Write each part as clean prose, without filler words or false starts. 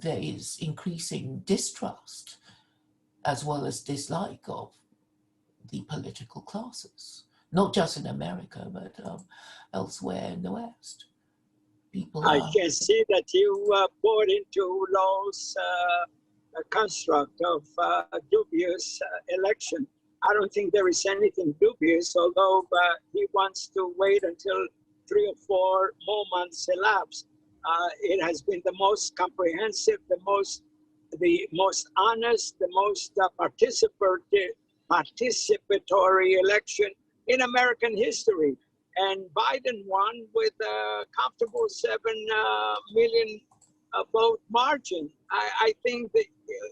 there is increasing distrust as well as dislike of the political classes, not just in America, but elsewhere in the West. People I can see that you bought into Lowell's construct of dubious election. I don't think there is anything dubious, although he wants to wait until 3 or 4 more months elapse. It has been the most comprehensive, the most honest, the most participatory election in American history. And Biden won with a comfortable 7 million vote margin. I think that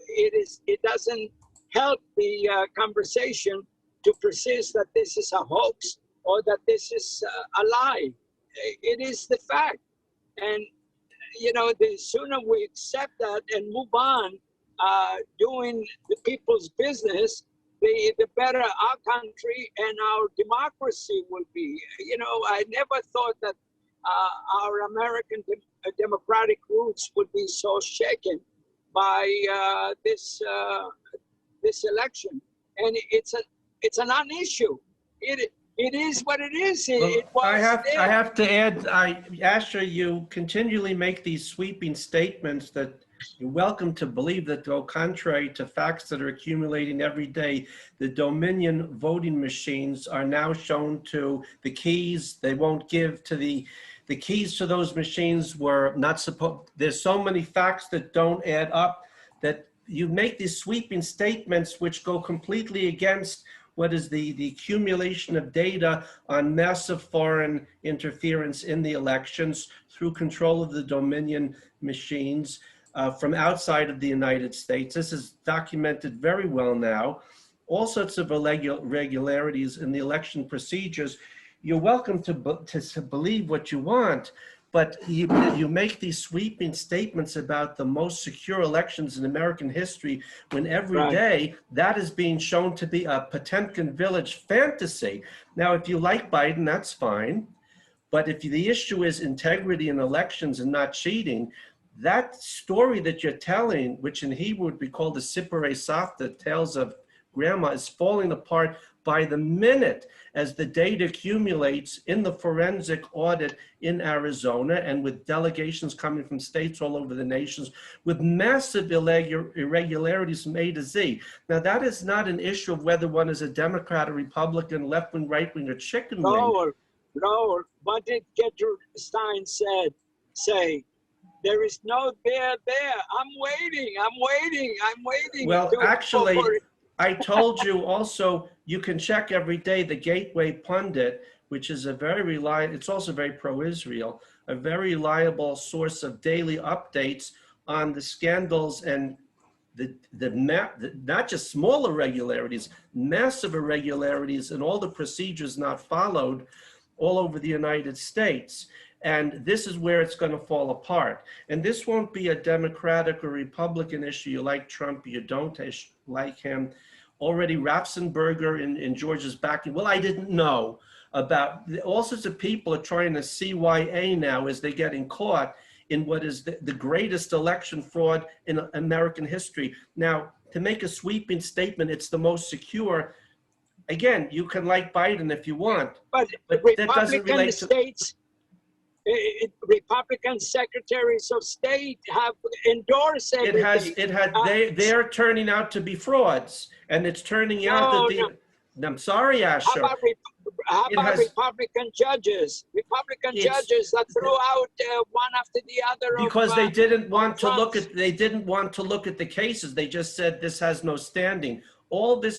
it doesn't help the conversation to persist that this is a hoax or that this is a lie. It is the fact. And, you know, the sooner we accept that and move on doing the people's business, the better our country and our democracy will be. You know, I never thought that our American democratic roots would be so shaken by this election, and it's a non-issue. It is what it is. Well, I have to add, Asher, you continually make these sweeping statements that you're welcome to believe that go contrary to facts that are accumulating every day. The Dominion voting machines are now shown to the keys. They won't give to the keys to those machines were not supposed. There's so many facts that don't add up that you make these sweeping statements which go completely against what is the accumulation of data on massive foreign interference in the elections through control of the Dominion machines from outside of the United States. This is documented very well now. All sorts of irregularities in the election procedures. You're welcome to believe what you want, but you make these sweeping statements about the most secure elections in American history when every day that is being shown to be a Potemkin Village fantasy. Now, if you like Biden, that's fine. But if the issue is integrity in elections and not cheating, that story that you're telling, which in Hebrew would be called the Sipurei Savta, tales of grandma, is falling apart by the minute as the data accumulates in the forensic audit in Arizona and with delegations coming from states all over the nations with massive irregularities from A to Z. Now, that is not an issue of whether one is a Democrat or Republican, left wing, right wing, or chicken wing. No, what did Gertrude Stein say? There is no there. I'm waiting. Well, actually, I told you also, you can check every day the Gateway Pundit, which is a very reliable, it's also very pro-Israel, a very reliable source of daily updates on the scandals and not just small irregularities, massive irregularities and all the procedures not followed all over the United States. And this is where it's going to fall apart. And this won't be a Democratic or Republican issue. You like Trump, you don't like him. Already Ratzenberger in Georgia's backing. Well, I didn't know about all sorts of people are trying to CYA now as they're getting caught in what is the greatest election fraud in American history. Now, to make a sweeping statement, it's the most secure. Again, you can like Biden if you want, but that doesn't relate to states. Republican secretaries of state have endorsed everything. They're turning out to be frauds, and it's turning out that I'm sorry, Asher. How about Republican judges? Judges that threw out one after the other. Because they didn't want to look at the cases. They just said this has no standing. All this